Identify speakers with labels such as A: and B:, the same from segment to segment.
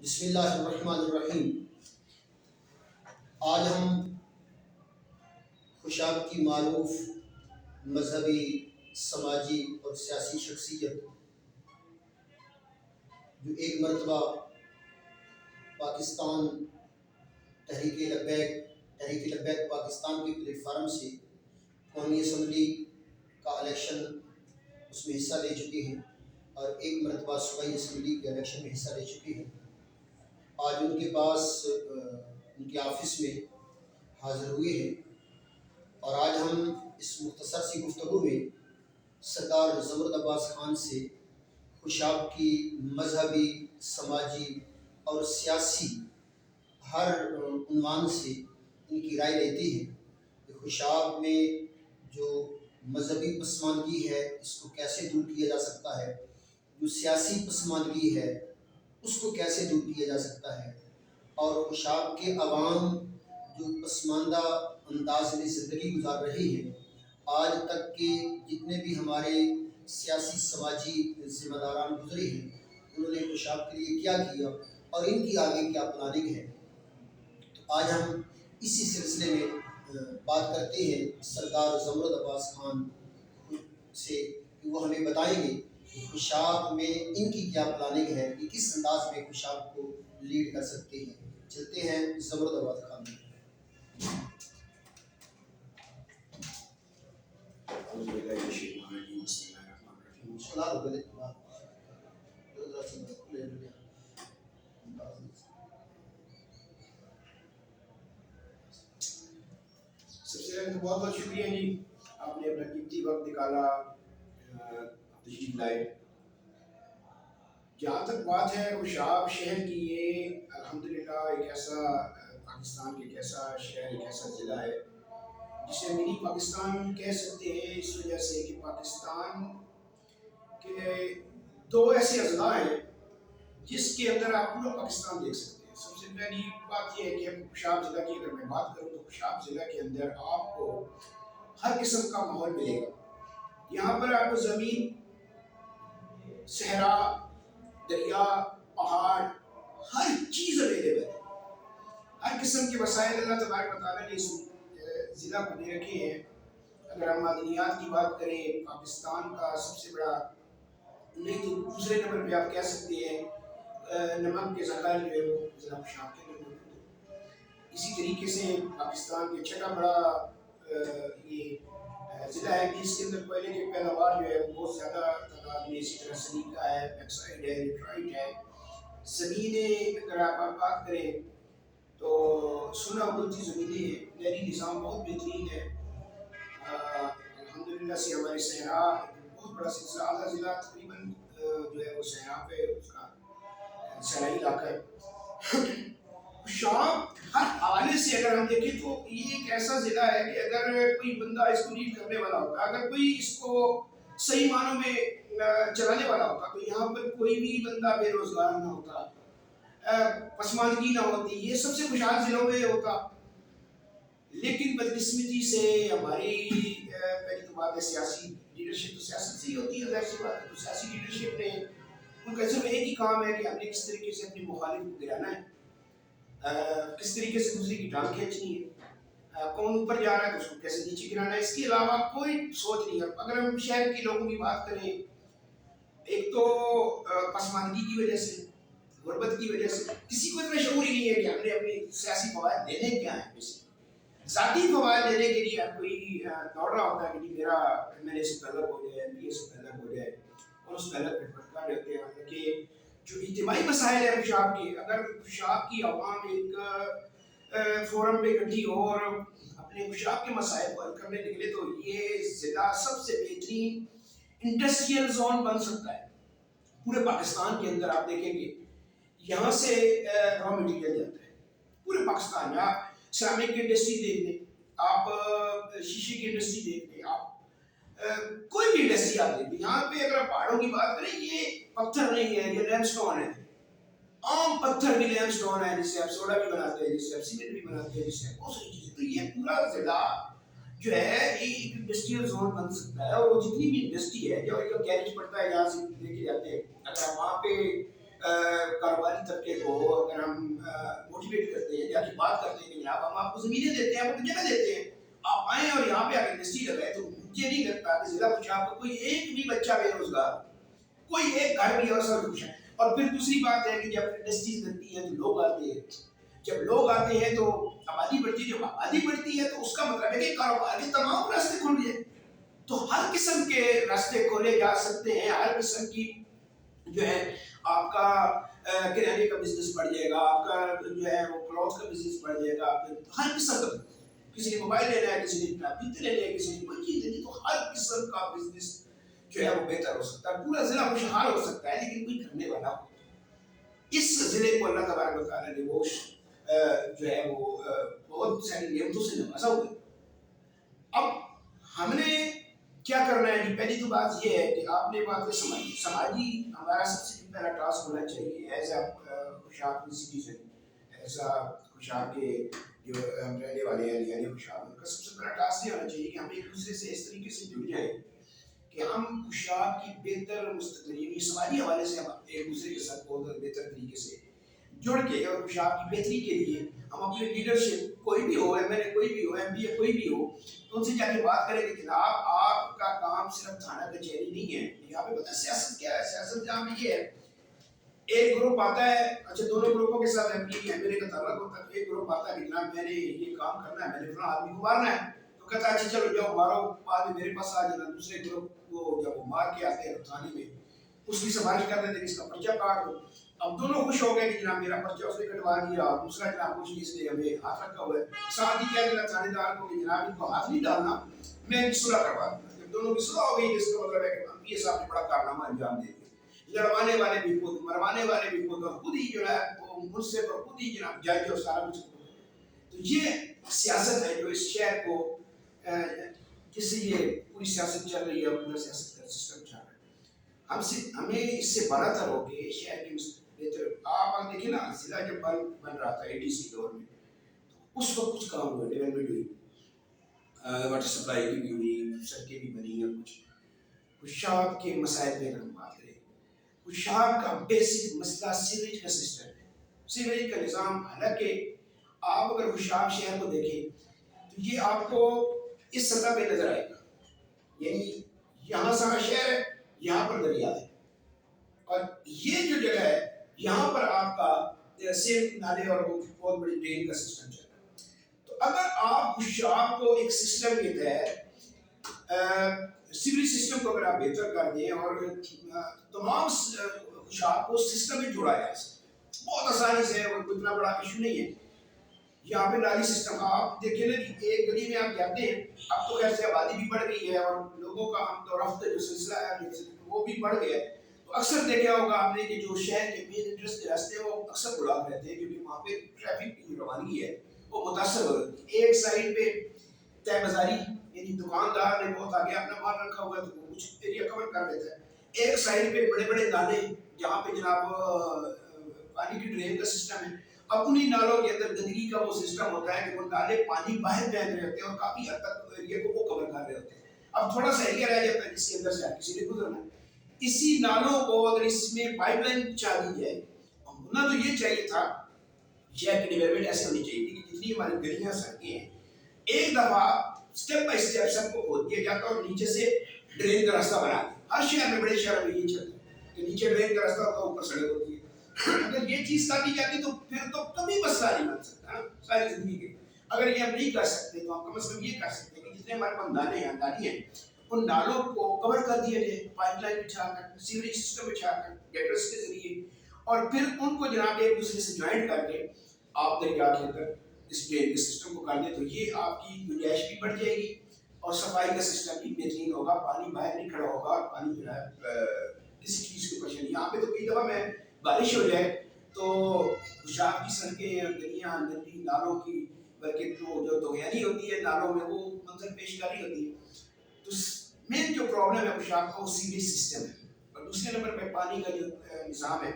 A: بسم اللہ الرحمن الرحیم۔ آج ہم خوشاب کی معروف مذہبی، سماجی اور سیاسی شخصیت جو ایک مرتبہ پاکستان تحریک لبیک پاکستان کے پلیٹ فارم سے قومی اسمبلی کا الیکشن اس میں حصہ لے چکے ہیں اور ایک مرتبہ صوبائی اسمبلی کے الیکشن میں حصہ لے چکے ہیں۔ آج ان کے پاس ان کے آفس میں حاضر ہوئے ہیں اور آج ہم اس مختصر سی گفتگو میں سردار زمرد عباس خان سے خوشاب کی مذہبی، سماجی اور سیاسی ہر عنوان سے ان کی رائے لیتے ہیں کہ خوشاب میں جو مذہبی پسماندگی ہے اس کو کیسے دور کیا جا سکتا ہے، جو سیاسی پسماندگی ہے اس کو کیسے دور کیا جا سکتا ہے، اور خوشاب کے عوام جو پسماندہ انداز میں زندگی گزار رہی ہے، آج تک کے جتنے بھی ہمارے سیاسی سماجی ذمہ داران گزرے ہیں انہوں نے خوشاب کے لیے کیا کیا اور ان کی آگے کیا پلاننگ ہے۔ تو آج ہم اسی سلسلے میں بات کرتے ہیں سردار زمرد عباس خان سے کہ وہ ہمیں بتائیں گے کہ خوشاب میں ان کی کیا پلاننگ ہے، کہ کس انداز میں خوشاب کو لیڈ کر سکتے ہیں۔ چلتے ہیں زمرد عباس خان میں۔
B: سب سے پہلے بہت بہت شکریہ جی، آپ نے اپنا قیمتی وقت نکالا، تشریف لائے۔ جہاں تک بات ہے خوشاب شہر کی، یہ الحمدللہ ایک ایسا پاکستان کے ایک ایسا شہر، ایک ایسا ضلع ہے جسے منی پاکستان کہہ سکتے ہیں، اس وجہ سے کہ پاکستان کے دو ایسے اضلاع ہیں جس کے اندر آپ پورا پاکستان دیکھ سکتے ہیں۔ سب سے پہلی بات یہ ہے کہ خوشاب ضلع کی اگر میں بات کروں تو خوشاب ضلع کے اندر آپ کو ہر قسم کا ماحول ملے گا۔ یہاں پر آپ کو زمین، صحرا، دریا، پہاڑ، ہر چیز اویلیبل ہے۔ ہر قسم کے وسائل اللہ تبارک و تعالیٰ نے اس ضلع کو دے رکھے ہیں۔ اگر ہم معدنیات کی بات کریں، پاکستان کا سب سے بڑا، نہیں تو دوسرے نمبر پہ آپ کہہ سکتے ہیں نمک کے ذخائر جو ہے وہ ضلع خوشاب کے اندر موجود ہے۔ اسی طریقے سے پاکستان کے چھٹا بڑا یہ ضلع ہے کہ اس کے اندر کوئلے کی پیداوار جو ہے وہ بہت زیادہ تعداد میں، اسی طرح سلیقہ ہے، بیکسائڈ ہے، لیٹرائٹ ہے۔ زمینیں اگر آپ بات کریں تو سونا بلتی زمینیں ہیں، نہری نظام بہت بہترین ہے۔ الحمدللہ سے ہمارے صحرا بہت بڑا سلسلہ، اعلیٰ ضلع تقریباً جو ہے وہ صحرا پہ اس کا صحرائی علاقہ ہے۔ خوشاب ہر حوالے سے اگر ہم دیکھیں تو یہ ایک ایسا ضلع ہے کہ اگر کوئی بندہ اس کو لیڈ کرنے والا ہوتا، اگر کوئی اس کو صحیح معنوں میں چلانے والا ہوتا تو یہاں پر کوئی بھی بندہ بے روزگار نہ ہوتا، پسماندگی نہ ہوتی، یہ سب سے خوشحال ضلعوں میں ہوتا۔ لیکن بدقسمتی سے ہماری پہلی تو بات ہے سیاسی لیڈرشپ، تو سیاست سے ہی ہوتی ہے، ظاہر سی بات ہے۔ تو سیاسی لیڈرشپ نے ان کا صرف ایک ہی کام ہے کہ ہم نے کس طریقے سے اپنے مخالف کو گرانا ہے، کس طریقے سے دوسری کی ٹانگ کھینچنی ہے، کون اوپر جا رہا ہے تو اس کو کیسے نیچے گرانا ہے، اس کے علاوہ کوئی سوچ نہیں ہے۔ اگر ہم شہر کے لوگوں کی بات کریں، ایک تو پسماندگی کی وجہ سے، غربت کی وجہ سے کسی کو اتنا شعور ہی نہیں ہے کہ ہم نے اپنے سیاسی فوائد لینے کیا ہیں۔ ذاتی فوائد لینے کے لیے ہر کوئی دوڑ رہا ہوتا ہے کہ میرا میں نے سے طلب ہو جائے، ایم پی اے سے طلب ہو جائے، اور اس طلب پہ بھٹکا رہتے ہیں کہ جو اجتماعی مسائل ہیں خوشاب کے، اگر خوشاب کی عوام ایک فورم پہ اکٹھی ہو اور اپنے خوشاب کے مسائل کو حل کرنے نکلے تو یہ ضلع سب سے بہترین انڈسٹریل زون بن سکتا ہے پورے پاکستان کے اندر۔ آپ دیکھیں گے یہاں سے را مٹیریل جاتا ہے پورے پاکستان میں۔ آپ سیرامک کی انڈسٹری دیکھ لیں، آپ شیشے کی انڈسٹری دیکھ لیں، آپ کوئی بھی انڈسٹری آپ دیکھ لیں، یہاں پہ اگر آپ پہاڑوں کی بات کریں یہ پتھر نہیں ہے، یہ لیم سٹون ہے، عام پتھر بھی لیم سٹون ہے، جس سے آپ سوڈا بھی بناتے ہیں، جس سے آپ سیمنٹ بھی بناتے ہیں، جس سے بہت ساری چیزیں۔ تو یہ پورا ضلع جو ہے یہ ایک انڈسٹریل زون بن سکتا ہے، اور وہ جتنی بھی انڈسٹری ہے جو گیرج پڑتا ہے یہاں سے لے کے جاتے ہیں، اگر آپ وہاں پہ کاروباری آبادی طبقے کو اگر ہم موٹیویٹ کرتے ہیں یا کہ بات کرتے ہیں کہ جناب ہم آپ کو زمینیں دیتے ہیں، آپ کو جگہ دیتے ہیں، آپ آئیں اور یہاں پہ آ کے انڈسٹری لگائیں، تو مجھے نہیں لگتا کہ ضلع خوشحال کا کوئی ایک بھی بچہ بے روزگار، کوئی ایک گھر بھی اور سب خوش ہے۔ اور پھر دوسری بات ہے کہ جب انڈسٹریز بنتی ہیں تو لوگ آتے ہیں، جب لوگ آتے ہیں تو آبادی بڑھتی ہے، جب آبادی بڑھتی ہے تو اس کا مطلب ہے کہ کاروبار کے تمام راستے کھل گئے، تو ہر قسم کے راستے کھولے جا سکتے ہیں، ہر قسم کی جو ہے آپ کا کرانے کا بزنس بڑھ جائے گا، آپ کا جو ہے وہ کلوتھ کا بزنس بڑھ جائے گا، ہر قسم کا، کسی نے موبائل لینا ہے، کسی نے جوتے لینے ہیں، کسی نے کوئی چیز لینی، تو ہر قسم کا بزنس جو ہے وہ بہتر ہو سکتا ہے، پورا ضلع خوشحال ہو سکتا ہے، لیکن کوئی کرنے والا ہو۔ اس ضلع کو اللہ تبارک و تعالیٰ نے وہ جو ہے وہ بہت ساری نعمتوں سے نوازا ہوا ہے۔ اب ہم نے کیا کرنا ہے؟ جی پہلی تو بات یہ ہے کہ آپ نے بات سماجی ہمارا سب سے پہلا ٹاسک ہونا چاہیے ایز اے خوشحال کی سٹیزن، ایز اے خوشحال کے جو رہنے والے ہیں یعنی خوشحال کا سب سے بڑا ٹاسک یہ ہونا چاہیے کہ ہم ایک دوسرے سے اس طریقے سے جڑ جائیں کہ ہم خوشحال کی بہتر مستقبل یعنی سماجی حوالے سے ہم ایک دوسرے کے ساتھ بہت بہتر طریقے سے جڑ کے اور خوشحال کی بہتری کے لیے ہم اپنے لیڈرشپ کوئی بھی ہو، ایم ایل اے کوئی بھی ہو، ایم پی اے کوئی بھی ہو، تو ان سے جا کے بات کریں کہ جناب آپ کا کام صرف تھانہ کچہری نہیں ہے، یہاں پہ پتہ سیاست کیا ہے؟ سیاست جہاں پہ یہ ہے ایک گروپ آتا ہے، اچھا دونوں گروپوں کے ساتھ M P M L A کا تعلق ہوتا ہے، ایک گروپ آتا ہے کہ جناب میں نے یہ کام کرنا ہے، میں نے فلاں آدمی کو مارنا ہے، تو کہتا ہے اچھا چلو جاؤ مارو، بعد میں میرے پاس آ جانا۔ دوسرے گروپ کو جب وہ مار کے آتے ہیں تھانے میں اس کی سفارش کر دیتے ہیں کہ اس کا پرچہ کاٹ دو، اب دونوں خوش ہو گئے کہ جناب میرا پرچہ اس نے کٹوا دیا، اور دوسرا جناب کچھ اس نے ہمیں ہاتھ رکھا ہوا ہے، ساتھ ہی کہہ دینا تھانے دار کو کہ جناب ان کو ہاتھ نہیں ڈالنا، میں ان کی صلح کروا دوں گا۔ جب دونوں کی صلح ہو گئی، جس کا مطلب ہے کہ ہم یہ صاحب نے بڑا کارنامہ انجام دے دیا، لڑوانے والے بھی خود، مروانے والے بھی خود، اور خود ہی جو ہے وہ منصف اور خود ہی جناب جج اور سارا کچھ خود۔ تو یہ سیاست ہے جو اس شہر کو جس سے یہ پوری سیاست چل رہی ہے، پورا سیاست کا سسٹم چل رہا ہے، ہمیں اس سے بڑا تر ہو کے شہر کی بہتر۔ آپ دیکھیں نا ضلع جب بن رہا تھا ADC دور میں، اس وقت کچھ کام ہوا، ڈیولپمنٹ ہوئی، واٹر سپلائی کی بھی ہوئی، سڑکیں بھی بنی ہیں، کچھ خوشحال کے مسائل پہ ہم بات کریں۔ خوشحال کا بیسک مسئلہ سیوریج کا سسٹم ہے، سیوریج کا نظام، حالانکہ آپ اگر خوشحال شہر کو دیکھیں تو یہ آپ کو اس سطح پہ نظر آئے گا، یعنی یہاں سارا شہر ہے، یہاں پر دریا ہے، اور یہ جو جگہ ہے یہاں پر آپ کا سیل نالے اور وہ بہت بڑی ڈرین کا سسٹم چل رہا ہے۔ تو اگر آپ خوشحال کو ایک سسٹم کے تحت سیوریج سسٹم کو اگر آپ بہتر کر دیں اور تمام خوشحال کو سسٹم میں جوڑا جائے، بہت آسانی سے، اور کوئی اتنا بڑا ایشو نہیں ہے۔ یہاں پہ نالی سسٹم آپ دیکھیں نا، ایک گلی میں آپ جاتے ہیں، اب تو خیر سے آبادی بھی بڑھ گئی ہے اور لوگوں کا ہم تو رفت جو سلسلہ ہے وہ بھی بڑھ گیا ہے، تو اکثر دیکھا ہوگا آپ نے کہ جو شہر کے مین انٹرسٹ کے راستے ہیں وہ اکثر بلاک رہتے ہیں، کیونکہ وہاں پہ ٹریفک کی روانی ہے وہ متاثر ہو رہی ہے۔ ایک سائڈ پہ طے بازاری یعنی دکاندار نے بہت آگے اپنا مال رکھا ہوا ہے تو وہ کچھ ایریا کور کر دیتا ہے، ایک سائڈ پہ بڑے بڑے نالے جہاں پہ جناب پانی کی ڈرین کا سسٹم ہے، اب انہی نالوں کے اندر گندگی کا وہ سسٹم ہوتا ہے کہ وہ نالے پانی باہر بہہ رہے ہوتے ہیں اور کافی حد تک ایریا کو وہ کور کر رہے ہوتے ہیں، اب تھوڑا سا ایریا رہ جاتا ہے جس کے اندر سے کسی نے گزرنا ہے۔ اسی نالوں کو اگر اس میں پائپ لائن بچھا دی جائے، ہونا تو یہ چاہیے تھا، شہر کی ڈیولپمنٹ ایسے ہونی چاہیے تھی کہ جتنی ہماری گلیاں سڑکیں ہیں ایک دفعہ سٹیپ بائی سٹیپ سب کو کھود دیا جاتا اور نیچے سے ڈرین کا راستہ بنا دیا۔ ہر شہر میں، بڑے شہر میں یہ چلتا ہے کہ نیچے ڈرین کا راستہ ہوتا ہے، اوپر سڑک ہوتی ہے۔ اگر یہ چیز کر دی جاتی تو پھر تو کبھی مسئلہ نہیں بن سکتا ساری زندگی کے۔ اگر یہ ہم نہیں کر سکتے تو ہم کم از کم یہ کر سکتے ہیں کہ جتنے ہمارے پاس نالے ہیں، نالی ہیں، ان نالوں کو کور کر دیا جائے، پائپ لائن بچھا کر، سیوریج سسٹم بچھا کر، گٹرز کے ذریعے، اور پھر ان کو جناب ایک دوسرے سے جوائنٹ کر کے آپ دریا کے اندر اس ڈرین کے سسٹم کو کر دیں، تو یہ آپ کی گنجائش بھی بڑھ جائے گی اور صفائی کا سسٹم بھی بہترین ہوگا، پانی باہر نہیں کھڑا ہوگا، اور پانی جو ہے کسی چیز کی پریشانی۔ یہاں پہ تو کئی دفعہ میں بارش ہو جائے تو خوشحال کی سڑکیں اور گلیاں ندی نالوں کی بلکہ جو دغیانی ہوتی ہے نالوں میں وہ منظر پیش کاری ہوتی ہے۔ تو مین جو پرابلم ہے خوشحال کا وہ سیوریج سسٹم ہے، اور دوسرے نمبر پہ پانی کا جو نظام ہے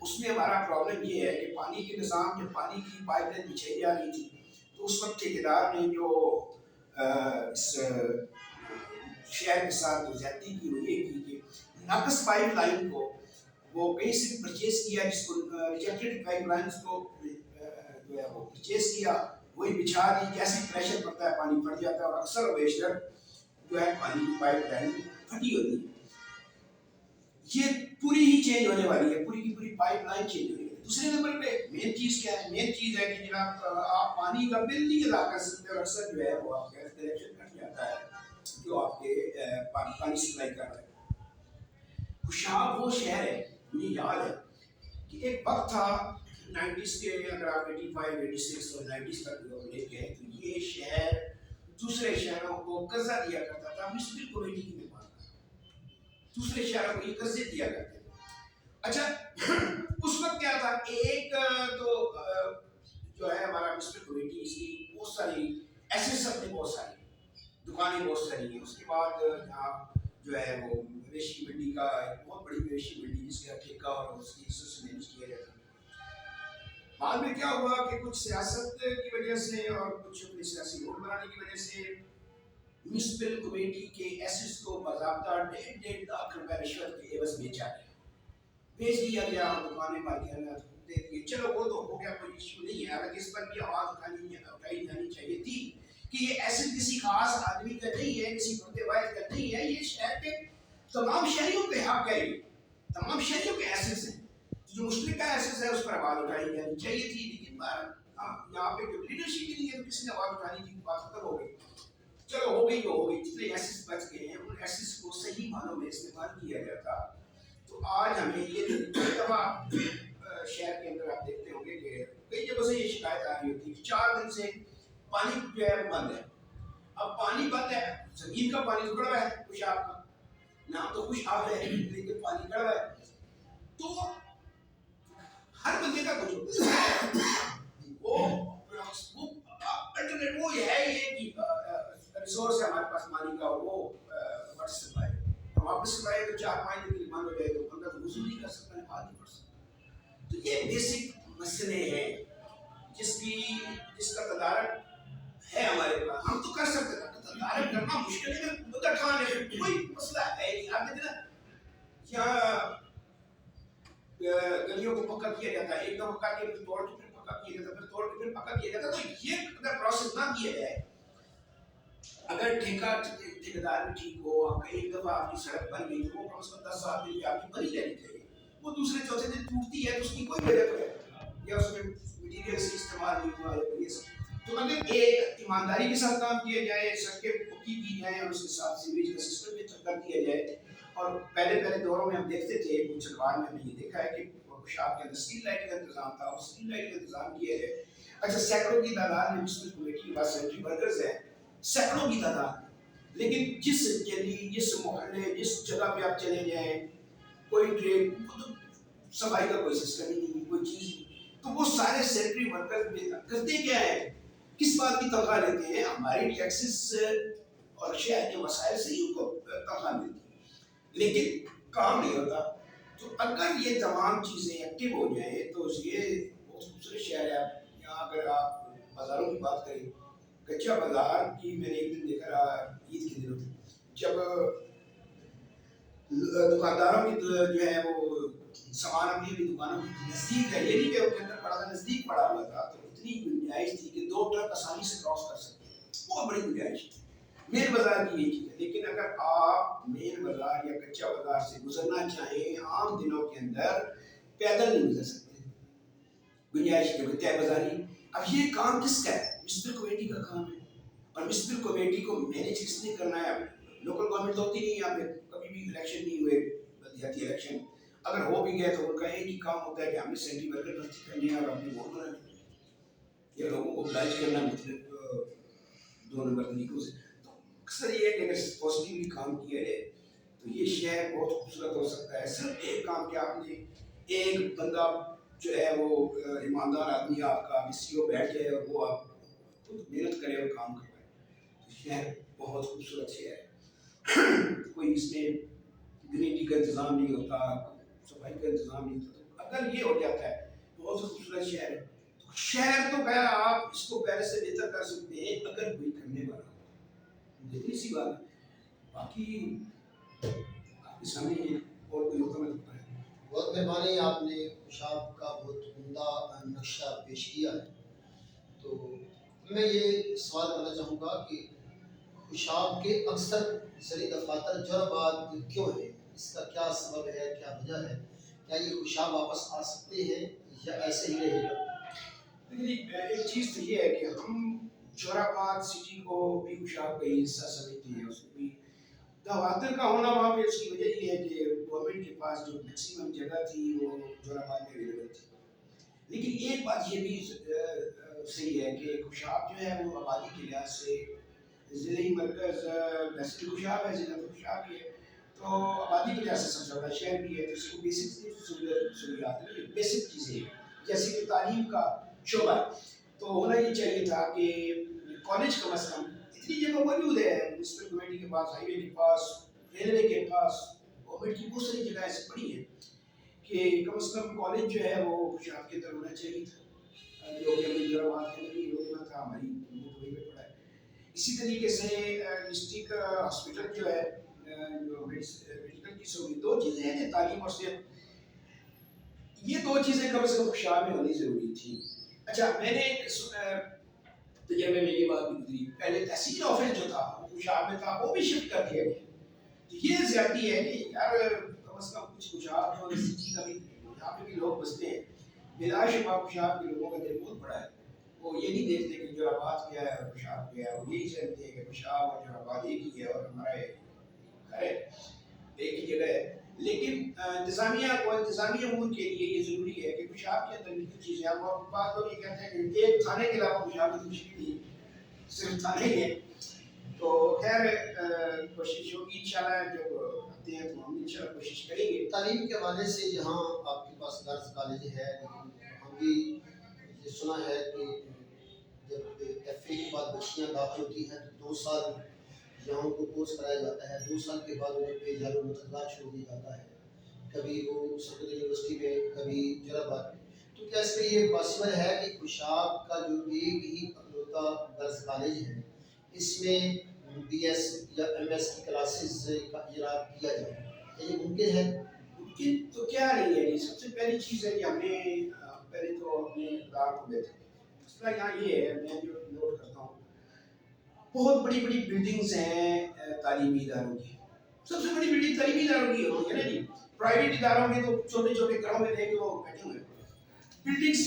B: اس میں ہمارا پرابلم یہ ہے کہ پانی کے نظام، جب پانی کی پائپ لائن بچھائی جا رہی تھی تو اس وقت ٹھیکیدار نے جو اس شہر کے ساتھ جو زیادتی کی وہ یہ کی کہ ناقص پائپ لائن کو وہ کہیں سے پرچیز کیا جس کو ریجیکٹڈ پائپ لائنس کو جو ہے وہ پرچیز کیا وہی بچھا دی. جیسے پریشر پڑتا ہے پانی پھٹ جاتا ہے اور اکثر و بیشتر جو ہے پانی کی پائپ لائن پھٹی ہوتی ہے. یہ پوری ہی چینج ہونے والی ہے, پوری کی پوری پائپ لائن چینج ہونی ہے. دوسرے نمبر پہ مین چیز کیا ہے؟ مین چیز ہے کہ جناب آپ پانی کا بل نہیں ادا کر سکتے اور اکثر جو ہے وہ آپ کا کنیکشن کٹ جاتا ہے جو آپ کے پانی سپلائی کر رہے ہیں. خوشحال وہ شہر ہے, مجھے یاد ہے کہ ایک وقت تھا 90s کے, اگر آپ 85 86 اور 90s تک لے کے ہیں تو یہ شہر دوسرے شہروں کو قرضہ دیا کرتا تھا میونسپل کمیٹی کی مہمان کا, دوسرے شہروں کو یہ قرضے دیا کرتے تھے. اچھا اس وقت کیا تھا, ایک تو جو ہے ہمارا میونسپل کمیٹی اس کی بہت ساری ایسے اپنے بہت ساری دکانیں بہت ساری ہیں. اس کے بعد یہاں جو ہے وہ مویشی منڈی کا ایک بہت بڑی مویشی منڈی جس کا ٹھیکہ اور اس کی مینج کیا جاتا ہے. بعد میں کیا ہوا کہ کچھ سیاست کی وجہ سے اور کچھ اپنی سیاسی ووٹ بنانے کی وجہ سے میونسپل کمیٹی کے ایسس کو باضابطہ 1.5 لاکھ روپے رشوت کے عوض بیچا گیا, بیچ دیا گیا اور دکانیں مالکانہ دے دی. چلو وہ تو ہو گیا, کوئی ایشو نہیں ہے. حالانکہ اس پر بھی آواز اٹھائی جانی چاہیے تھی کہ یہ ایسے کسی خاص آدمی کا نہیں ہے, کسی بندے واحد کا نہیں ہے, یہ شہر کے تمام شہریوں کے حق ہے, تمام شہریوں کے ایسس ہیں. جو مشترکہ ایسس ہے اس پر آواز اٹھائی جانی چاہیے تھی, لیکن یہاں پہ جو لیڈرشپ ہی نہیں ہے تو کسی نے آواز اٹھانی تھی, بات ختم ہو گئی. چلو ہو گئی تو ہو گئی. جتنے ایسس بچ گئے ہیں ان ایسس کو صحیح معنوں میں استعمال کیا جاتا تو آج ہمیں یہ دفعہ شہر کے اندر آپ دیکھتے ہوں گے کہ کئی جگہوں سے یہ شکایت آ رہی ہوتی ہے کہ 4 دن سے پانی جو ہے وہ بند ہے. اب پانی بند ہے, زمین کا پانی تو کڑوا ہے, خوشاب کا نام تو خوشاب ہے لیکن پانی کڑوا ہے. تو ہر بندے کا کچھ وہ الٹرنیٹ وہ ہے یہ کہ ریسورس ہے ہمارے پاس پانی کا, وہ واٹر سپلائی. واپس سپلائی تو 4-5 دن کے لیے بند ہو جائے تو بندہ تو وضو نہیں کر سکتا, نماز نہیں پڑھ سکتا. تو یہ بیسک مسئلے ہیں جس کا تدارک ہے ہمارے پاس. ہم تو کر سکتے ہیں, تدارک کرنا مشکل ہے, مدت ٹھان ہے, کوئی مسئلہ ہے نہیں. آپ دیکھیں نا یہاں گلیوں کو پکا کیا جاتا ہے, ایک دم پکا کے پھر توڑ کے پھر پکا کیا جاتا ہے, پھر توڑ کے پھر پکا کیا جاتا ہے. تو یہ اگر پروسیس نہ کیا جائے, اگر ٹھیکیدار بھی ٹھیک ہو, آپ کا ایک دفعہ آپ کی سڑک بن گئی تو وہ کم از کم 10 سال کے لیے آپ کی بنی رہنی چاہیے. وہ دوسرے چوتھے دن ٹوٹتی ہے تو اس کی کوئی وجہ تو ہے, یا اس میں مٹیریل سے استعمال نہیں ہوا ہے. تو اگر ایک ایمانداری کے ساتھ کام کیا جائے, سڑکیں پکی کی جائیں اور اس کے ساتھ سیوریج کا سسٹم بھی کر دیا جائے. اور پہلے دوروں میں ہم دیکھتے تھے, کچھ اخبار میں ہم نے یہ دیکھا ہے کہ خوشاب کے اندر اسٹریٹ لائٹ کا انتظام تھا, اور اسٹریٹ لائٹ کا انتظام کیا جائے. اچھا سینکڑوں کی تعداد میں میونسپل کمیٹی کے پاس سینٹری ورکرز ہیں, سینکڑوں کی تعداد, لیکن جس گلی, جس محلے, جس جگہ پہ آپ چلے جائیں کوئی ڈرین صفائی کا کوئی سسٹم ہی نہیں, کوئی چیز نہیں. تو وہ سارے سینٹری ورکر کرتے کیا ہے, کس بات کی تنخواہ لیتے ہیں؟ ہماری ٹیکسز اور شہر کے مسائل سے ہی ان کو تنخواہ ملتی ہے, لیکن کام نہیں ہوتا. تو اگر یہ تمام چیزیں ایکٹیو ہو جائیں تو یہ بہت خوبصورت شہر ہے. یہاں اگر آپ بازاروں کی بات کریں, کچا بازار کی میں نے ایک دن دیکھا رہا عید کے دنوں میں, جب دکانداروں کی جو ہے وہ سامان اپنی دکانوں کی نزدیک ہے, یہ نہیں کہ ان کے اندر پڑا تھا, نزدیک پڑا ہوا تھا, تو اتنی گنجائش تھی کہ 2 ٹرک آسانی سے کراس کر سکتے ہیں, بہت بڑی گنجائش تھی. مین بازار کی یہ چیز ہے. لیکن اگر آپ مین بازار یا کچا بازار سے گزرنا چاہیں عام دنوں کے اندر, پیدل نہیں گزر سکتے, گنجائش کے طے بازاری. اب یہ کام کس کا ہے؟ میونسپل کمیٹی کا کام ہے. اور میونسپل کمیٹی کو مینیج کس نے کرنا ہے؟ لوکل گورنمنٹ ہوتی نہیں یہاں پہ, کبھی بھی الیکشن نہیں ہوئے بلدیاتی الیکشن. اگر ہو بھی گئے تو ان کا ایک ہی کام ہوتا ہے کہ ہم نے سینٹری ورکر بھرتی کرنی ہے اور اپنے ووٹ بنانے یا لوگوں کو oblige کرنا مختلف 2 نمبر طریقوں سے. تو اکثر یہ ہے کہ اگر پازیٹیولی کام کیا جائے تو یہ شہر بہت خوبصورت ہو سکتا ہے. صرف ایک کام کیا آپ نے, ایک بندہ جو ہے وہ ایماندار آدمی آپ کا کسی کو بیٹھ جائے اور وہ آپ محنت کرے اور کام کرے, تو شہر بہت خوبصورت شہر ہے. کوئی اس میں گرینری کا انتظام نہیں ہوتا, صفائی کا انتظام نہیں ہوتا. تو اگر یہ ہو جاتا ہے بہت خوبصورت شہر ہے. شہر تو گیا, آپ اس کو پہلے سے بہتر کر سکتے ہیں اگر کوئی کرنے والا ہو. اتنی سی بات ہے, باقی آپ کے سامنے اور کوئی ہوتا میں
A: بہت مہربانی، آپ نے خوشاب کا بہت عمدہ نقشہ پیش کیا ہے. تو میں یہ سوال کرنا چاہوں گا کہ خوشاب کے اکثر زرعی دفاتر جوراباد کیوں ہیں؟ اس کا کیا سبب ہے، کیا وجہ ہے؟ کیا یہ خوشاب واپس آ سکتے ہیں یا ایسے ہی رہے گا؟
B: لیکن ایک چیز تو یہ ہے کہ ہم جوراباد سٹی کو بھی خوشاب کا ہی حصہ سمجھتے ہیں. اس کو بھی دفاتر کا ہونا وہاں پہ اس کی وجہ یہ ہے کہ گورنمنٹ کے پاس جو میکسیمم جگہ تھی وہ جوراباد میں اویلیبل تھی. لیکن ایک بات یہ بھی صحیح ہے کہ خوشاب جو ہے وہ آبادی کے لحاظ سے ضلعی مرکز ویسے خوشاب ہے، ضلع تو خوشاب ہی ہے، تو آبادی کے لحاظ سے سب سے بڑا شہر بھی ہے. تو اس کو بیسک سہولیات بیسک چیزیں ہیں جیسے کہ تعلیم کا شعبہ تو ہونا یہ چاہیے تھا کہ کالج کم از کم اتنی جگہ موجود ہے میونسپل کمیٹی کے پاس، ہائی وے کے پاس، ریلوے کے پاس، گورنمنٹ کی بہت ساری جگہ ایسی پڑی ہیں کہ کم از کم کالج جو ہے وہ خوشاب کے اندر ہونا چاہیے تھا. جو کہ ابھی جوراباد کے اندر ہی ہونا تھا، ہماری وہیں پہ پڑا ہے. اسی طریقے سے ڈسٹرکٹ ہاسپٹل جو ہے جو میڈیکل کی سہولت، دو چیزیں ہیں تعلیم اور صحت، یہ دو چیزیں کم از کم خوشاب میں ہونی ضروری تھی. اچھا میں نے تجربے میں یہ بات بھی گزری، پہلے تحصیل آفس جو تھا وہ خوشاب میں تھا، وہ بھی شفٹ کر دیا گیا. یہ زیادتی ہے کہ یار کم از کم کچھ خوشاب اور سٹی کا بھی یہاں پہ بھی لوگ بستے ہیں. بلا شبہ خوشاب کے لوگوں کا دل بہت بڑا ہے، وہ یہ نہیں دیکھتے کہ جوراباد کیا ہے اور خوشاب کیا ہے، وہ یہی چاہتے ہیں کہ خوشاب اور جوراباد ایک ہی ہے اور ہمارا گھر ہے ایک ہی جگہ ہے. لیکن انتظامی امور کے لیے یہ ضروری ہے کہ خوشاب کے اندر بھی کچھ چیزیں، ہم بعض لوگ یہ کہتے ہیں کہ ایک تھانے کے علاوہ خوشاب میں کچھ بھی نہیں، صرف تھانے ہی ہے. تو خیر کوشش ہوگی انشاءاللہ، جب آتے ہیں تو ہم انشاءاللہ کوشش کریں گے.
A: تعلیم کے حوالے سے یہاں آپ کے پاس غرض کالج ہے، لیکن ہم بھی یہ سنا ہے کہ جب ایف اے کے بعد بچیاں داخل ہوتی ہیں تو 2 سال یہاں ان کو کورس کرایا جاتا ہے. 2 سال کے بعد انہیں پہ جارو متقدار چھوڑ دیا جاتا ہے، کبھی وہ سرکاری یونیورسٹی میں، کبھی جوراباد میں. تو کیا اس پہ یہ پاسبل ہے کہ خوشاب کا جو ایک ہی اکلوتا غرض کالج ہے اس میں بی ایس یا ایم ایس کی کلاسز کا اجرا کیا جائے؟ کیا یہ ممکن ہے؟
B: ممکن تو کیا نہیں ہے. سب سے پہلی چیز ہے کہ ہم نے پہلے تو اپنے اداروں کو بہتر کیا. مسئلہ یہاں یہ ہے، میں جو نوٹ کرتا ہوں، بہت بڑی بڑی بلڈنگز ہیں تعلیمی اداروں کی. سب سے بڑی بلڈنگ تعلیمی اداروں کی ہوتی ہے نا جی. پرائیویٹ اداروں میں تو چھوٹے چھوٹے گھروں میں رہ کے وہ بیٹھے ہوئے ہیں. بلڈنگز،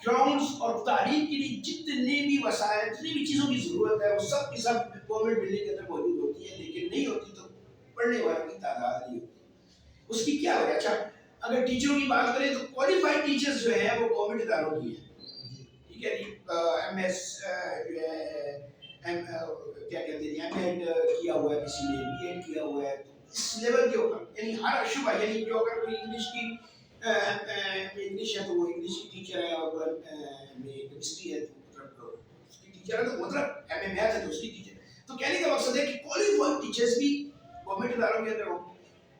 B: گراؤنڈز اور تعلیم کے لیے جتنے بھی وسائل، جتنی بھی چیزوں کی ضرورت ہے وہ سب کی سب گورنمنٹ بلڈنگ کے اندر موجود ہوتی ہے. لیکن نہیں ہوتی تو پڑھنے والوں کی تعداد نہیں ہوتی. اس کی کیا وجہ؟ اچھا اگر ٹیچروں کی بات کریں تو کوالیفائڈ ٹیچرز جو ہیں وہ گورنمنٹ اداروں کی ہیں. ٹھیک ہے جی. ایم ایس جو ہے کیا کہتے ہیں ایم ایڈ کیا ہوا ہے، کسی نے بی ایڈ کیا ہوا ہے، اس لیول کے اوپر یعنی ہر شعبہ، یعنی جو اگر کوئی انگلش کی انگلش ہے تو وہ انگلش کی ٹیچر ہے، اور کیمسٹری ہے تو مطلب اس کی ٹیچر ہے، تو مطلب ایم اے میتھ ہے تو اس کی ٹیچر. تو کہنے کا مقصد ہے کہ کوالیفائڈ ٹیچرز بھی گورنمنٹ اداروں کے اندر ہوں.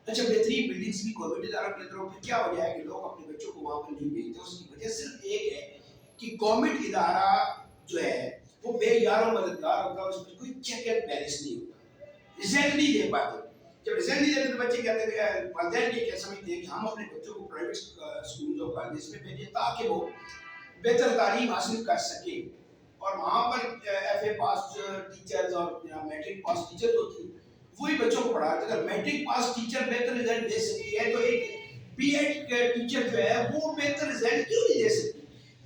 B: اچھا بہترین بلڈنگز بھی گورنمنٹ اداروں کے اندر ہوں. پھر کیا وجہ ہے کہ لوگ اپنے بچوں کو وہاں پر نہیں بھیجتے؟ اس کی وجہ صرف ایک ہے کہ گورنمنٹ ادارہ جو ہے وہ بے یار و مددگار ہوتا ہے، اس میں کوئی چیک اینڈ بیلنس نہیں ہوتا، رزلٹ نہیں دے پاتے. جب رزلٹ نہیں دیتے تو بچے کہتے ہیں، والدین یہ کیا سمجھتے ہیں کہ ہم اپنے بچوں کو پرائیویٹ اسکول اور کالجز میں بھیجیں تاکہ وہ بہتر تعلیم حاصل کر سکیں. اور وہاں پر ایف اے پاس ٹیچرز اور میٹرک پاس ٹیچرز ہوتی ہیں، وہی بچوں کو پڑھاتے. اگر میٹرک پاس ٹیچر بہتر رزلٹ دے سکتی ہے تو ایک بی ایڈ ٹیچر جو ہے وہ بہتر رزلٹ کیوں نہیں دے سکتی؟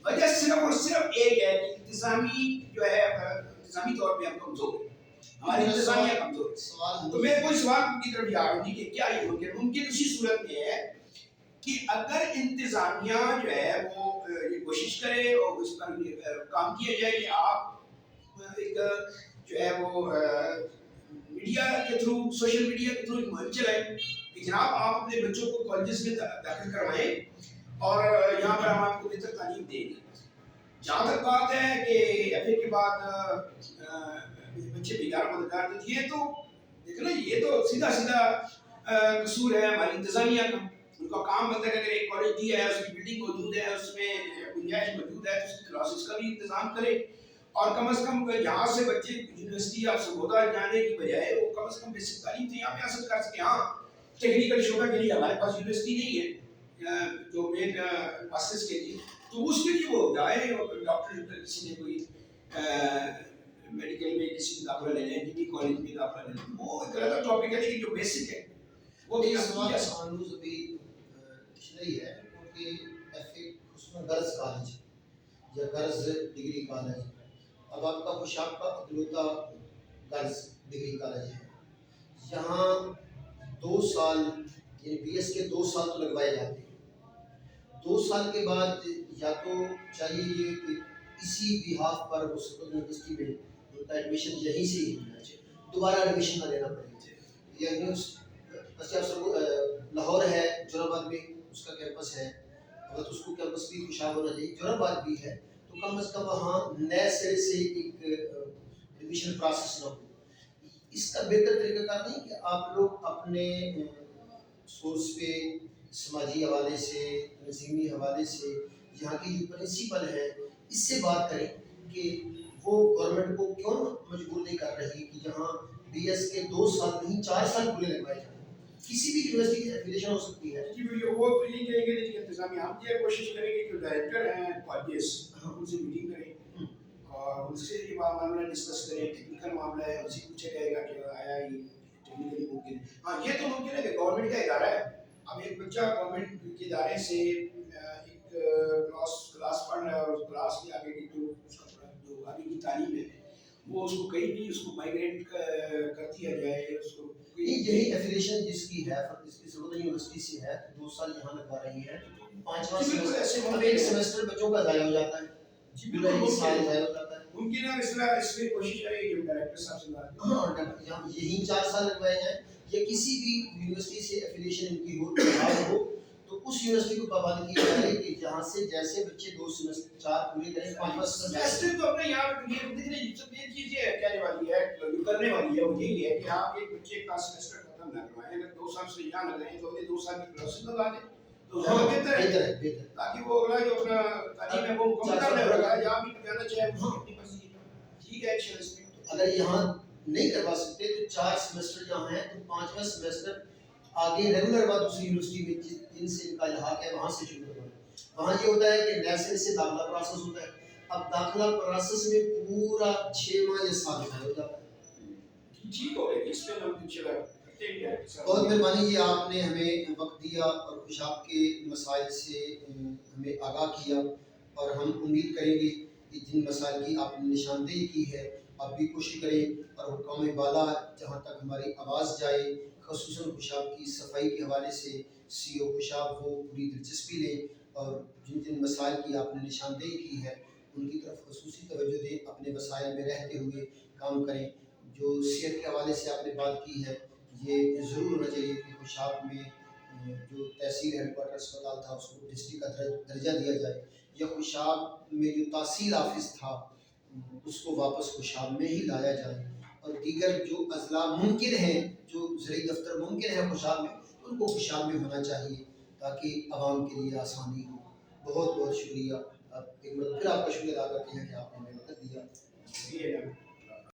B: وجہ صرف اور صرف ایک ہے کہ انتظامی جو ہے، انتظامی طور پہ ہم کمزور ہیں، ہماری انتظامیہ کمزور ہے. تو میں کوئی سوال کی طرف جا رہا ہوں کہ کیا یہ ممکن؟ ممکن اسی صورت میں ہے کہ اگر انتظامیہ جو ہے وہ یہ کوشش کرے اور اس پر کام کیا جائے کہ آپ ایک جو ہے وہ میڈیا کے تھرو، سوشل میڈیا کے تھرو ایک مہم چلائیں کہ جناب آپ اپنے بچوں کو کالجز میں داخل کروائیں اور یہاں پر ہم آپ کو بہتر تعلیم دیں گے. جہاں تک بات ہے کہ ایف اے کے بعد بچے بیکار مددگار تو یہ تو دیکھنا، یہ تو سیدھا سیدھا قصور ہے ہماری انتظامیہ کا. ان کا کام بنتا ہے کہ اگر ایک کالج دیا ہے، اس کی بلڈنگ موجود ہے، اس میں گنجائش موجود ہے، تو اس کی کلاسز کا بھی انتظام کرے. اور کم از کم یہاں سے بچے یونیورسٹی یا سرگودا جانے کی بجائے وہ کم از کم بیسک تعلیم تو یہاں پہ حاصل کر سکے. ہاں ٹیکنیکل شعبہ کے لیے ہمارے پاس یونیورسٹی نہیں ہے، جو مین پاسز کے لیے، تو اس کے لیے وہ جائے اور ڈاکٹر کسی نے کوئی میڈیکل میں کسی میں داخلہ لینا ہے، ڈگری کالج میں داخلہ لینا ہے، وہ ایک الگ ٹاپک ہے، لیکن جو بیسک ہے وہ بھی
A: یہ
B: آپ
A: سوال
B: کیا سکتے
A: آنوز ابھی نہیں ہے کیونکہ ایف اے خصوصاً غرض کالج یا غرض ڈگری کالج، اب آپ کا خوشاب کا اکلوتا غرض ڈگری کالج ہے، یہاں 2 سال یعنی بی ایس کے 2 سال تو لگوائے جاتے ہیں، 2 سال کے بعد یا تو چاہیے یہ کہ اسی بہاف پر اس یونیورسٹی میں ان کا ایڈمیشن یہیں سے ہی ہونا چاہیے، دوبارہ ایڈمیشن نہ لینا پڑے، یعنی ویسے آپ لاہور ہے جورا آباد میں اس کا کیمپس ہے، اگر اس کو کیمپس بھی خوشحال ہونا چاہیے، جورا آباد بھی ہے تو کم از کم وہاں نئے سرے سے ایک ایڈمیشن پروسیس نہ ہو۔ اس کا بہتر طریقہ کار نہیں کہ آپ لوگ اپنے سورس پہ سماجی حوالے سے تنظیمی حوالے سے یہاں کی جو پرنسپل ہے اس سے بات کریں کہ وہ گورنمنٹ کو کیوں مجبور نہیں کر رہی کہ یہاں بی ایس کے 2 سال نہیں 4 سال پورے لگوائے جائیں، کسی بھی یونیورسٹی کی ایفیلیشن ہو سکتی ہے۔
B: جی وہ تو یہ کہیں گے کہ انتظامیہ ہم یہ کوشش کریں گے کہ ڈائریکٹر ہیں کالجز ان سے میٹنگ کریں اور ان سے یہ معاملہ ڈسکس کریں، ٹیکنیکل معاملہ ہے ان سے پوچھا جائے گا کہ آیا یہ ٹیکنیکلی ممکن ہے۔ ہاں یہ تو ممکن ہے کہ گورنمنٹ کا ادارہ ہے، اب ایک بچہ گورنمنٹ کے ادارے سے ایک کلاس پڑھ رہا ہے اور اس کلاس کے آگے کی جو آگے کی تعلیم ہے وہ اس کو کہیں بھی اس کو مائگریٹ کر دیا جائے، اس کو
A: یہی ایفیلیشن جس کی ہے جس کی ضرورت یونیورسٹی سے ہے 2 سال یہاں لگوا رہی ہے، 5واں ایک سیمسٹر بچوں کا ضائع ہو جاتا ہے، پورا ایک سال ضائع ہو جاتا ہے۔
B: ممکن ہے اس طرح اس میں کوشش کریں کہ ڈائریکٹر صاحب سے بات کریں،
A: ہاں یہی 4 سال لگوائے جائیں یا کسی بھی یونیورسٹی سے ایفیلیشن ان کی ہو تو اس یونیورسٹی کو پابند کیا جائے کہ جہاں سے جیسے بچے 2 سیمسٹر 4 پورے کریں 5واں
B: سیمسٹر تو اپنے یہاں یہ چیزیں کہنے والی ہے جو کرنے والی ہے وہ یہی ہے کہ آپ ایک بچے کا سیمسٹر ختم نہ کروائیں، اگر 2 سال سے یہاں لگائیں تو اگلے 2 سال کی پروسیس لگا دیں تو زیادہ بہتر ہے تاکہ وہ اگلا جو اپنا تعلیم ہے وہ مکمل کرنے لگا ہے، جہاں بھی جانا چاہے وہ اپنی مرضی ٹھیک ہے اچھا اس میں
A: اگر یہاں نہیں کروا سکتے تو 4 سیمسٹر جہاں ہیں تو 5واں سیمسٹر آگے ریگولر بات دوسری یونیورسٹی میں جن سے ان کا الحاق ہے وہاں سے شروع کروانا۔ وہاں یہ ہوتا ہے کہ نئے سرے سے داخلہ پروسیس ہوتا ہے، اب داخلہ پروسیس میں پورا 6 ماہ یا سال ہو جاتا ہے۔
B: ٹھیک ہو گئی اس پہ ہم انشاءاللہ
A: بہت مہربانی جی، آپ نے ہمیں وقت دیا اور خوشاب کے مسائل سے ہمیں آگاہ کیا، اور ہم امید کریں گے کہ جن مسائل کی آپ نے نشاندہی کی ہے آپ بھی کوشش کریں اور حکام بالا جہاں تک ہماری آواز جائے خصوصاً خوشاب کی صفائی کے حوالے سے سی او خوشاب وہ پوری دلچسپی لیں اور جن جن مسائل کی آپ نے نشاندہی کی ہے ان کی طرف خصوصی توجہ دیں، اپنے وسائل میں رہتے ہوئے کام کریں۔ جو صحت کے حوالے سے آپ نے بات کی ہے یہ ضرور ہونا چاہیے کہ خوشاب میں جو تحصیل ہیڈ کوارٹر اسپتال تھا اس کو ڈسٹرکٹ کا درجہ دیا جائے، یا خوشاب میں جو تحصیل آفس تھا اس کو واپس خوشاب میں ہی لایا جائے، اور دیگر جو اضلاع ممکن ہیں جو زرعی دفتر ممکن ہے خوشاب میں ان کو خوشاب میں ہونا چاہیے تاکہ عوام کے لیے آسانی ہو۔ بہت بہت شکریہ، ایک مرتبہ پھر آپ کا شکریہ ادا کرتے ہیں کہ آپ نے ہمیں وقت دیا۔